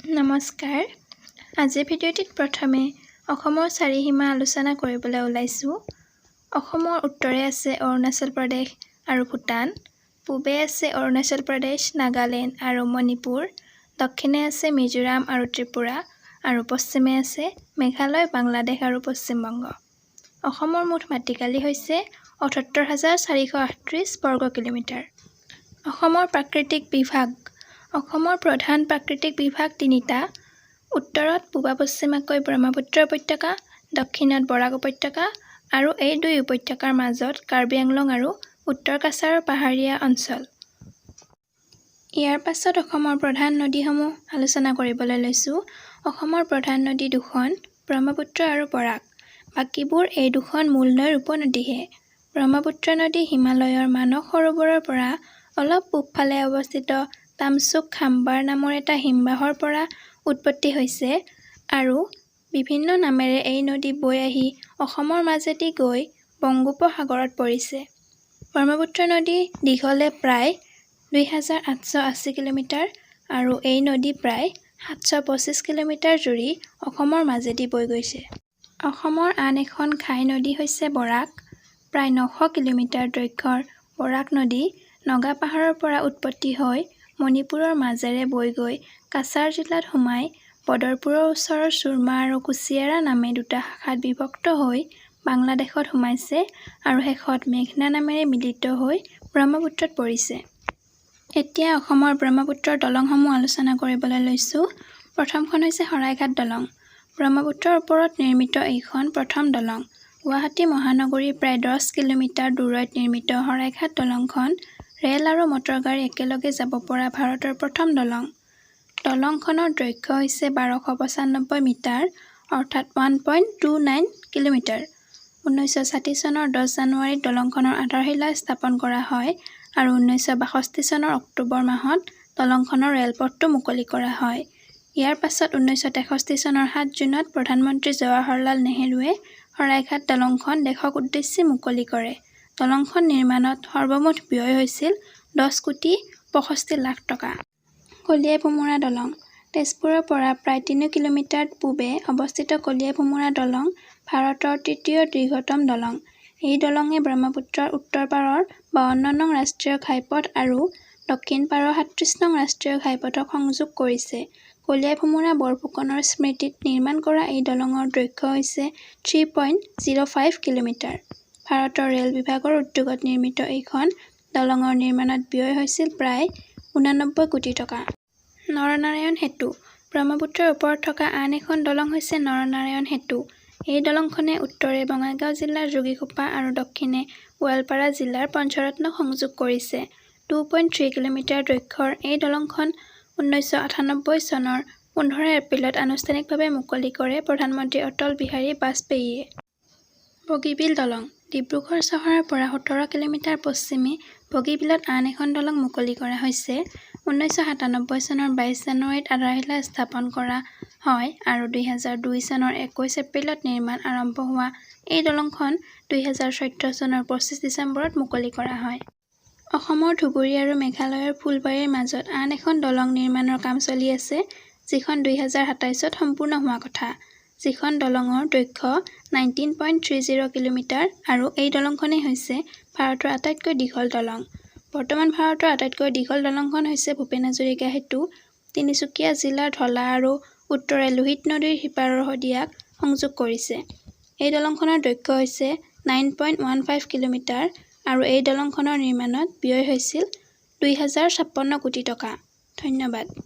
নমস্কাৰ। আজিৰ ভিডিঅ'টিত প্ৰথমে অসমৰ চাৰিসীমা আলোচনা কৰিবলৈ ওলাইছোঁ। অসমৰ উত্তৰে আছে অৰুণাচল প্ৰদেশ আৰু ভূটান, পূবে আছে অৰুণাচল প্ৰদেশ, নাগালেণ্ড আৰু মণিপুৰ, দক্ষিণে আছে মিজোৰাম আৰু ত্ৰিপুৰা, আৰু পশ্চিমে আছে মেঘালয়, বাংলাদেশ আৰু পশ্চিমবংগ। অসমৰ মুঠ মাটিকালি হৈছে ৭৮,৪৩৮ বৰ্গ কিলোমিটাৰ। অসমৰ প্ৰাকৃতিক বিভাগ। অসমৰ প্ৰধান প্ৰাকৃতিক বিভাগ তিনিটা: উত্তৰত পূবা-পশ্চিমাকৈ ব্ৰহ্মপুত্ৰ উপত্যকা, দক্ষিণত বৰাক উপত্যকা আৰু এই দুই উপত্যকাৰ মাজত কাৰ্বি আংলং আৰু উত্তৰ কাছাৰৰ পাহাৰীয়া অঞ্চল। ইয়াৰ পাছত অসমৰ প্ৰধান নদীসমূহ আলোচনা কৰিবলৈ লৈছোঁ। অসমৰ প্ৰধান নদী দুখন, ব্ৰহ্মপুত্ৰ আৰু বৰাক। বাকীবোৰ এই দুখন মূল নৈৰ উপনদীহে। ব্ৰহ্মপুত্ৰ নদী হিমালয়ৰ মানস সৰোবৰৰ পৰা অলপ পূবফালে অৱস্থিত তামচুক খাম্বাৰ নামৰ এটা হিমবাহৰ পৰা উৎপত্তি হৈছে আৰু বিভিন্ন নামেৰে এই নদী বৈ আহি অসমৰ মাজেদি গৈ বংগোপসাগৰত পৰিছে। ব্ৰহ্মপুত্ৰ নদী দীঘলে প্ৰায় ২,৮৮০ কিলোমিটাৰ আৰু এই নদী প্ৰায় ৭২৫ কিলোমিটাৰ জুৰি অসমৰ মাজেদি বৈ গৈছে। অসমৰ আন এখন ঘাই নদী হৈছে বৰাক। প্ৰায় ৯০০ কিলোমিটাৰ দৈৰ্ঘ্যৰ বৰাক নদী নগা পাহাৰৰ পৰা উৎপত্তি হৈ মণিপুৰৰ মাজেৰে বৈ গৈ কাছাৰ জিলাত সোমাই বদৰপুৰৰ ওচৰৰ চুৰমা আৰু কুছিয়াৰা নামে দুটা শাখাত বিভক্ত হৈ বাংলাদেশত সোমাইছে আৰু শেষত মেঘনা নামেৰে মিলিত হৈ ব্ৰহ্মপুত্ৰত পৰিছে। এতিয়া অসমৰ ব্ৰহ্মপুত্ৰৰ দলংসমূহ আলোচনা কৰিবলৈ লৈছোঁ। প্ৰথমখন হৈছে শৰাইঘাট দলং। ব্ৰহ্মপুত্ৰৰ ওপৰত নিৰ্মিত এইখন প্ৰথম দলং। গুৱাহাটী মহানগৰীৰ প্ৰায় ১০ কিলোমিটাৰ দূৰৈত নিৰ্মিত শৰাইঘাট দলংখন ৰেল আৰু মটৰগাড়ী একেলগে যাব পৰা ভাৰতৰ প্ৰথম দলং। দলংখনৰ দৈৰ্ঘ্য হৈছে ১২৯৫ মিটাৰ অৰ্থাৎ 1.29 কিলোমিটাৰ। ১৯৬০ চনৰ ১০ জানুৱাৰীত দলংখনৰ আধাৰশিলা স্থাপন কৰা হয় আৰু ১৯৬২ চনৰ অক্টোবৰ মাহত দলংখনৰ ৰেলপথটো মুকলি কৰা হয়। ইয়াৰ পাছত ১৯৬৩ চনৰ ৭ জুনত প্ৰধানমন্ত্ৰী জৱাহৰলাল নেহৰুৱে শৰাইঘাট দলংখন দেশক উদ্দেশ্যি মুকলি কৰে। দলংখন নিৰ্মাণত সৰ্বমুঠ ব্যয় হৈছিল ১০,৬৫,০০,০০০ টকা। কলিয়াভোমোৰা দলং। তেজপুৰৰ পৰা প্ৰায় ৩ কিলোমিটাৰ পূবে অৱস্থিত কলিয়াভোমোৰা দলং ভাৰতৰ তৃতীয় দীৰ্ঘতম দলং। এই দলঙে ব্ৰহ্মপুত্ৰৰ উত্তৰ পাৰৰ ৫২ নং ৰাষ্ট্ৰীয় ঘাইপথ আৰু দক্ষিণ পাৰৰ ৩৭ নং ৰাষ্ট্ৰীয় ঘাইপথক সংযোগ কৰিছে। কলিয়াভোমোৰা বৰফুকনৰ স্মৃতিত নিৰ্মাণ কৰা এই দলঙৰ দৈৰ্ঘ্য হৈছে ৩.০৫ কিলোমিটাৰ। ভাৰতৰ ৰেল বিভাগৰ উদ্যোগত নিৰ্মিত এইখন দলঙৰ নিৰ্মাণত ব্যয় হৈছিল প্ৰায় ৮৯ কোটি টকা। নৰনাৰায়ণ সেতু। ব্ৰহ্মপুত্ৰৰ ওপৰত থকা আন এখন দলং হৈছে নৰনাৰায়ণ সেতু। এই দলংখনে উত্তৰে বঙাইগাঁও জিলাৰ যোগীঘোপা আৰু দক্ষিণে গোৱালপাৰা জিলাৰ পঞ্চৰত্নক সংযোগ কৰিছে। 2.3 কিলোমিটাৰ দৈৰ্ঘ্যৰ এই দলংখন ১৯৯৮ চনৰ ১৫ এপ্ৰিলত আনুষ্ঠানিকভাৱে মুকলি কৰে প্ৰধানমন্ত্ৰী অটল বিহাৰী বাজপেয়ীয়ে। বগীবিল দলং। ডিব্ৰুগড় চহৰৰ পৰা ১৭ কিলোমিটাৰ পশ্চিমে বগীবিলত আন এখন দলং মুকলি কৰা হৈছে। ১৯৯৭ চনৰ ২২ জানুৱাৰীত আধাৰশিলা স্থাপন কৰা হয় আৰু ২০০২ চনৰ ২১ এপ্ৰিলত নিৰ্মাণ আৰম্ভ হোৱা এই দলংখন ২০১৪ চনৰ ২৫ ডিচেম্বৰত মুকলি কৰা হয়। অসমৰ ধুবুৰী আৰু মেঘালয়ৰ ফুলবাৰীৰ মাজত আন এখন দলং নিৰ্মাণৰ কাম চলি আছে, যিখন ২০২৭ত সম্পূৰ্ণ হোৱা কথা। যিখন দলঙৰ দৈৰ্ঘ্য 19.30 কিলোমিটাৰ আৰু এই দলংখনেই হৈছে ভাৰতৰ আটাইতকৈ দীঘল দলং। বৰ্তমান ভাৰতৰ আটাইতকৈ দীঘল দলংখন হৈছে ভূপেন হাজৰিকা সেতু। তিনিচুকীয়া জিলাৰ ঢলা আৰু উত্তৰে লোহিত নদীৰ সিপাৰৰ শদিয়াক সংযোগ কৰিছে। এই দলংখনৰ দৈৰ্ঘ্য হৈছে 9.15 কিলোমিটাৰ আৰু এই দলংখনৰ নিৰ্মাণত ব্যয় হৈছিল ২,০৫৬ কোটি টকা। ধন্যবাদ।